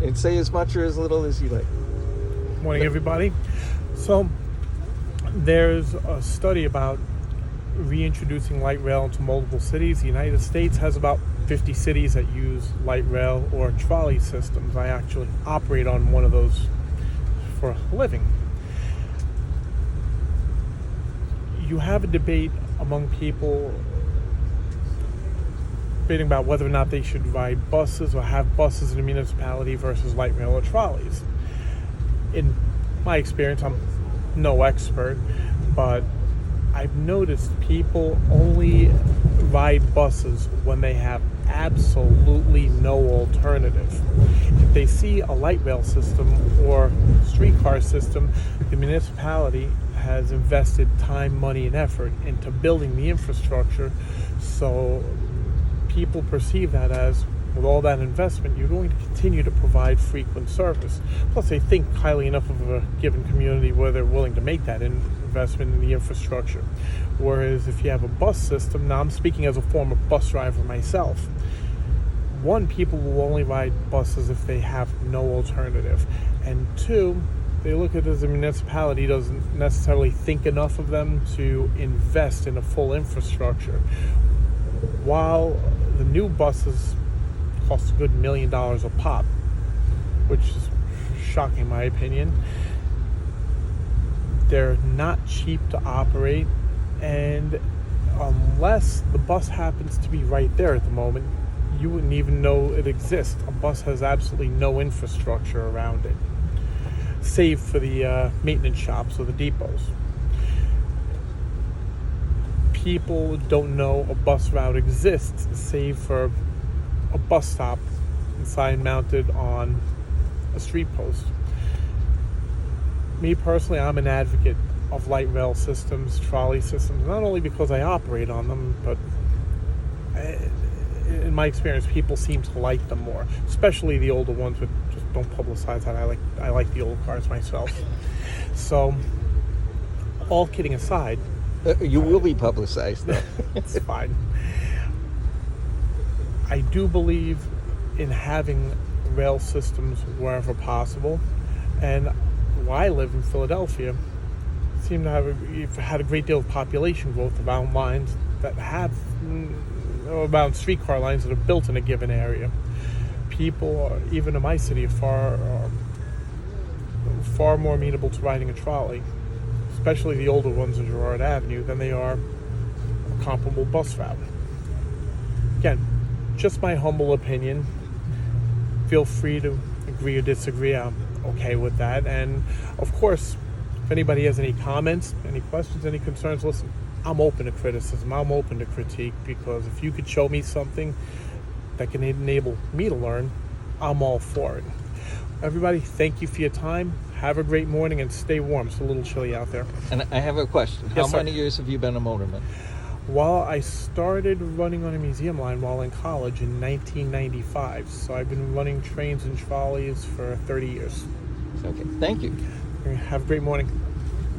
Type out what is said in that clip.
and say as much or as little as you like. Morning, everybody. So, there's a study about reintroducing light rail into multiple cities. The United States has about 50 cities that use light rail or trolley systems. I actually operate on one of those for a living. You have a debate among people debating about whether or not they should ride buses or have buses in a municipality versus light rail or trolleys. In my experience, I'm no expert, but I've noticed people only ride buses when they have absolutely no alternative. If they see a light rail system or streetcar system, the municipality has invested time, money, and effort into building the infrastructure, so people perceive that as, with all that investment, you're going to continue to provide frequent service. Plus, they think highly enough of a given community where they're willing to make that investment in the infrastructure. Whereas if you have a bus system, now I'm speaking as a former bus driver myself, one, people will only ride buses if they have no alternative. And two, they look at it as a municipality doesn't necessarily think enough of them to invest in a full infrastructure. While the new buses cost a good $1 million a pop, which is shocking in my opinion, they're not cheap to operate, and unless the bus happens to be right there at the moment, you wouldn't even know it exists. A bus has absolutely no infrastructure around it, save for the maintenance shops or the depots. People don't know a bus route exists, save for a bus stop and sign mounted on a street post. Me personally, I'm an advocate of light rail systems, trolley systems, not only because I operate on them, but in my experience, people seem to like them more, especially the older ones, but just don't publicize that. I like the old cars myself. So, all kidding aside, You will be publicized, though. it's fine. I do believe in having rail systems wherever possible, and where I live in Philadelphia, seem to have had a great deal of population growth around lines that have around streetcar lines that are built in a given area. People, even in my city, are far more amenable to riding a trolley, especially the older ones in Girard Avenue, than they are a comparable bus route. Again, just my humble opinion. Feel free to agree or disagree. I'm okay with that. And of course, if anybody has any comments, any questions, any concerns, listen, I'm open to criticism. I'm open to critique, because if you could show me something that can enable me to learn, I'm all for it. Everybody, thank you for your time. Have a great morning and stay warm. It's a little chilly out there. And I have a question. Yes, How many years have you been a motorman? Well, I started running on a museum line while in college in 1995. So I've been running trains and trolleys for 30 years. Okay, thank you. Have a great morning.